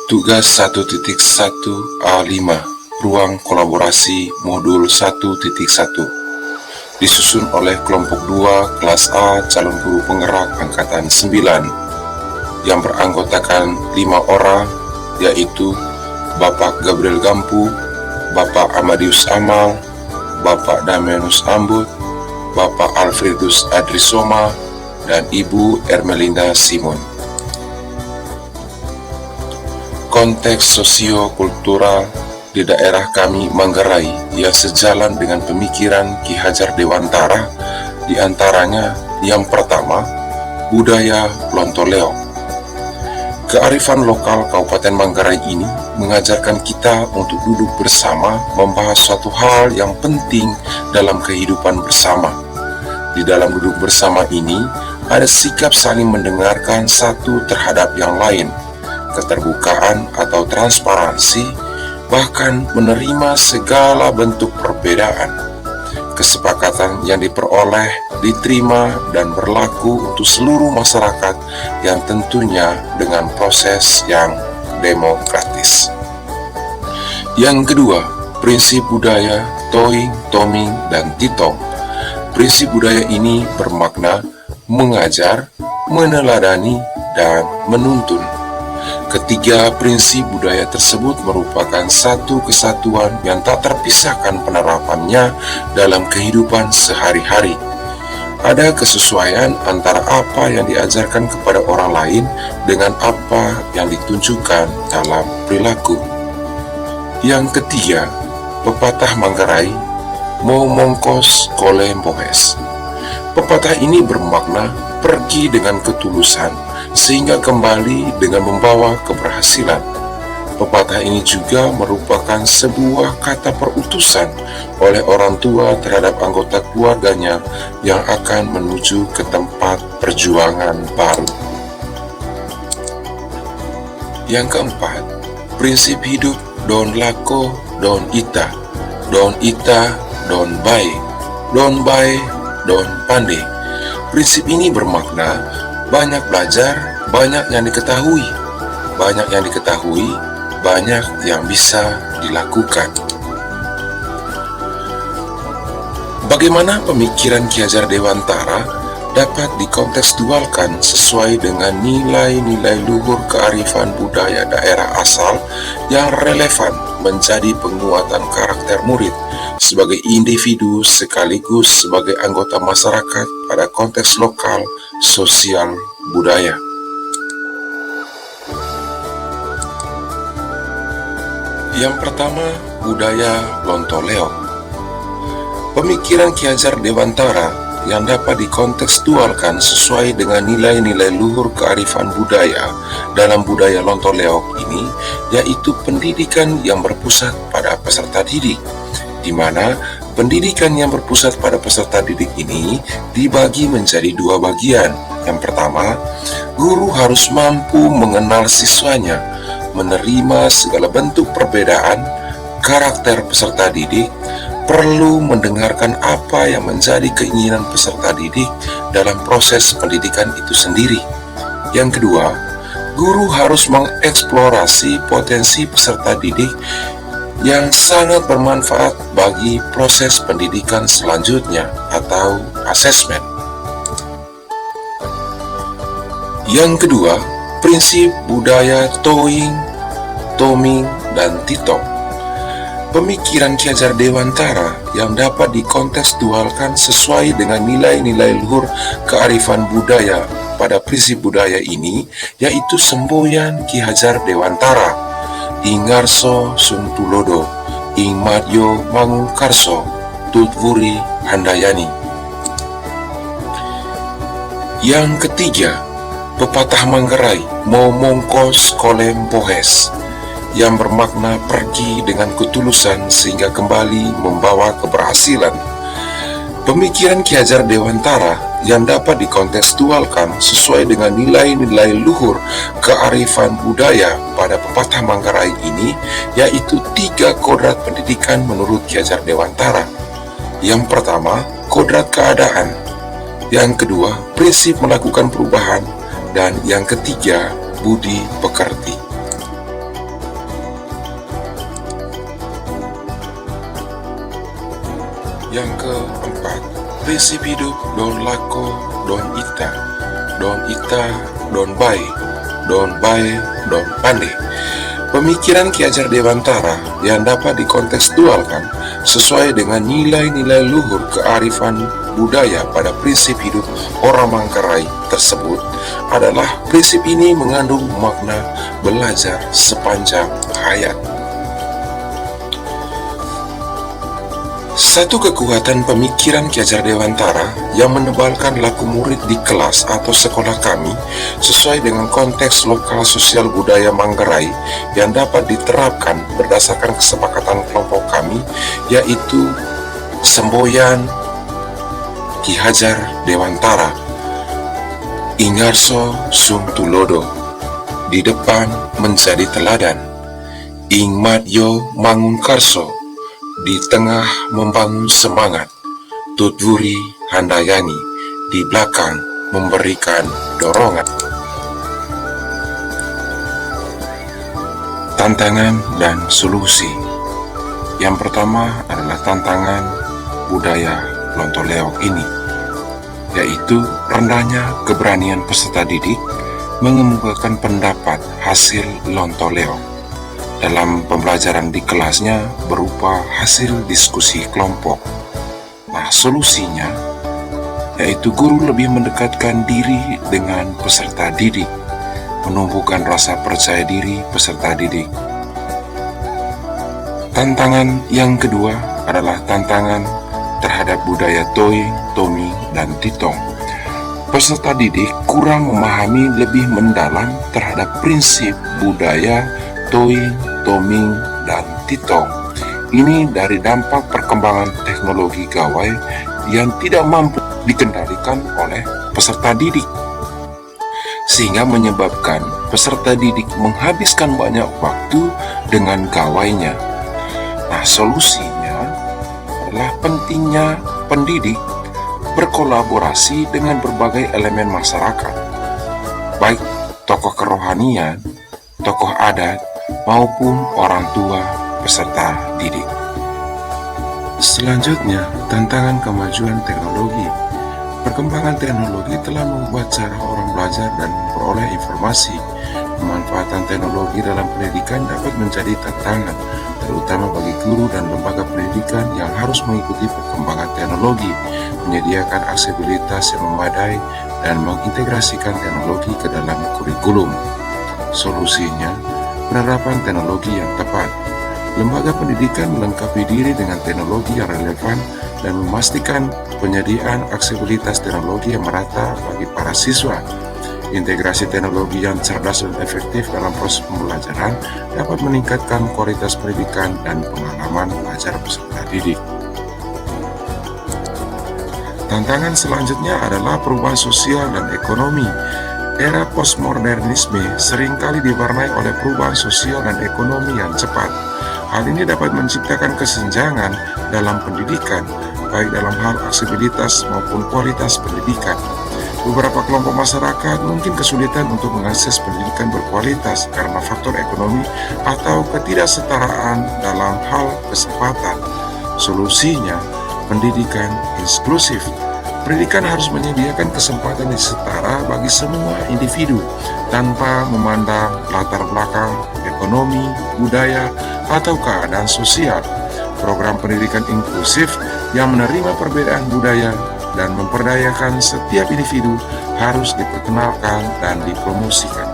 Tugas 1.1A5 Ruang Kolaborasi Modul 1.1 disusun oleh kelompok 2 kelas A calon guru penggerak angkatan 9 yang beranggotakan 5 orang, yaitu Bapak Gabriel Gampu, Bapak Amadius Amal, Bapak Damianus Ambut, Bapak Alfredus Adrisoma, dan Ibu Ermelinda Simon. Konteks sosio-kultural di daerah kami Manggarai yang sejalan dengan pemikiran Ki Hajar Dewantara, diantaranya yang pertama, budaya Lontoleok. Kearifan lokal Kabupaten Manggarai ini mengajarkan kita untuk duduk bersama membahas suatu hal yang penting dalam kehidupan bersama. Di dalam duduk bersama ini, ada sikap saling mendengarkan satu terhadap yang lain, keterbukaan atau transparansi, bahkan menerima segala bentuk perbedaan. Kesepakatan yang diperoleh, diterima, dan berlaku untuk seluruh masyarakat yang tentunya dengan proses yang demokratis. Yang kedua, prinsip budaya Toing, Toming, dan Titong. Prinsip budaya ini bermakna mengajar, meneladani, dan menuntun. Ketiga prinsip budaya tersebut merupakan satu kesatuan yang tak terpisahkan penerapannya dalam kehidupan sehari-hari. Ada kesesuaian antara apa yang diajarkan kepada orang lain dengan apa yang ditunjukkan dalam perilaku. Yang ketiga, pepatah Manggarai, Mau mongkos kole mbohes. Pepatah ini bermakna pergi dengan ketulusan sehingga kembali dengan membawa keberhasilan. Pepatah ini juga merupakan sebuah kata perutusan oleh orang tua terhadap anggota keluarganya yang akan menuju ke tempat perjuangan baru. Yang keempat, prinsip hidup Don Lako, Don Ita, Don Ita, Don Bae, Don Bae, Don Pande. Prinsip ini bermakna banyak belajar, banyak yang diketahui. Banyak yang diketahui, banyak yang bisa dilakukan. Bagaimana pemikiran Ki Hajar Dewantara dapat dikontekstualkan sesuai dengan nilai-nilai luhur kearifan budaya daerah asal yang relevan menjadi penguatan karakter murid sebagai individu sekaligus sebagai anggota masyarakat pada konteks lokal, sosial, budaya. Yang pertama, budaya Lontoleok. Pemikiran Ki Hajar Dewantara yang dapat dikontekstualkan sesuai dengan nilai-nilai luhur kearifan budaya dalam budaya Lontoleok ini, yaitu pendidikan yang berpusat pada peserta didik, di mana pendidikan yang berpusat pada peserta didik ini dibagi menjadi dua bagian. Yang pertama, guru harus mampu mengenal siswanya, menerima segala bentuk perbedaan karakter peserta didik, perlu mendengarkan apa yang menjadi keinginan peserta didik dalam proses pendidikan itu sendiri. Yang kedua, guru harus mengeksplorasi potensi peserta didik yang sangat bermanfaat bagi proses pendidikan selanjutnya atau asesmen. Yang kedua, prinsip budaya Toing, Toming, dan Titong. Pemikiran Ki Hajar Dewantara yang dapat dikontekstualkan sesuai dengan nilai-nilai luhur kearifan budaya pada prinsip budaya ini, yaitu semboyan Ki Hajar Dewantara, Ingarso Suntulodo, Ing Madyo Mangu Karso, Tutwuri Handayani. Yang ketiga, pepatah Manggarai, Mau mongkos kolem bohes, yang bermakna pergi dengan ketulusan sehingga kembali membawa keberhasilan. Pemikiran Ki Hajar Dewantara yang dapat dikontekstualkan sesuai dengan nilai-nilai luhur kearifan budaya pada pepatah Manggarai ini, yaitu 3 kodrat pendidikan menurut Ki Hajar Dewantara. Yang pertama, kodrat keadaan. Yang kedua, prinsip melakukan perubahan. Dan yang ketiga, budi pekerti. Yang keempat, prinsip hidup don lako, don ita, don bae, don pande. Pemikiran Ki Hajar Dewantara yang dapat dikontekstualkan sesuai dengan nilai-nilai luhur kearifan budaya pada prinsip hidup orang Manggarai tersebut adalah prinsip ini mengandung makna belajar sepanjang hayat. Satu kekuatan pemikiran Ki Hajar Dewantara yang menebalkan laku murid di kelas atau sekolah kami sesuai dengan konteks lokal sosial budaya Manggarai yang dapat diterapkan berdasarkan kesepakatan kelompok kami, yaitu semboyan Ki Hajar Dewantara, Ingarso sung tulodo, di depan menjadi teladan, ing madyo mangun karso, di tengah membangun semangat, tutwuri handayani, di belakang memberikan dorongan. Tantangan dan solusi. Yang pertama adalah tantangan budaya Lontoleok ini, yaitu rendahnya keberanian peserta didik mengemukakan pendapat hasil Lontoleok dalam pembelajaran di kelasnya berupa hasil diskusi kelompok. Nah, solusinya yaitu guru lebih mendekatkan diri dengan peserta didik, menumbuhkan rasa percaya diri peserta didik. Tantangan yang kedua adalah tantangan terhadap budaya Toing, Toming, dan Titong. Peserta didik kurang memahami lebih mendalam terhadap prinsip budaya Toing, Toming, dan Titong. Ini dari dampak perkembangan teknologi gawai yang tidak mampu dikendalikan oleh peserta didik, sehingga menyebabkan peserta didik menghabiskan banyak waktu dengan gawainya. Nah, solusinya adalah pentingnya pendidik berkolaborasi dengan berbagai elemen masyarakat, baik tokoh kerohanian, tokoh adat, maupun orang tua peserta didik. Selanjutnya, tantangan kemajuan teknologi. Perkembangan teknologi telah membuat cara orang belajar dan memperoleh informasi. Pemanfaatan teknologi dalam pendidikan dapat menjadi tantangan, terutama bagi guru dan lembaga pendidikan yang harus mengikuti perkembangan teknologi, menyediakan aksesibilitas yang memadai, dan mengintegrasikan teknologi ke dalam kurikulum. Solusinya, penerapan teknologi yang tepat. Lembaga pendidikan melengkapi diri dengan teknologi yang relevan dan memastikan penyediaan aksesibilitas teknologi yang merata bagi para siswa. Integrasi teknologi yang cerdas dan efektif dalam proses pembelajaran dapat meningkatkan kualitas pendidikan dan pengalaman belajar peserta didik. Tantangan selanjutnya adalah perubahan sosial dan ekonomi. Era postmodernisme seringkali diwarnai oleh perubahan sosial dan ekonomi yang cepat. Hal ini dapat menciptakan kesenjangan dalam pendidikan, baik dalam hal aksesibilitas maupun kualitas pendidikan. Beberapa kelompok masyarakat mungkin kesulitan untuk mengakses pendidikan berkualitas karena faktor ekonomi atau ketidaksetaraan dalam hal kesempatan. Solusinya, pendidikan inklusif. Pendidikan harus menyediakan kesempatan yang setara bagi semua individu tanpa memandang latar belakang, ekonomi, budaya, atau keadaan sosial. Program pendidikan inklusif yang menerima perbedaan budaya dan memperdayakan setiap individu harus diperkenalkan dan dipromosikan.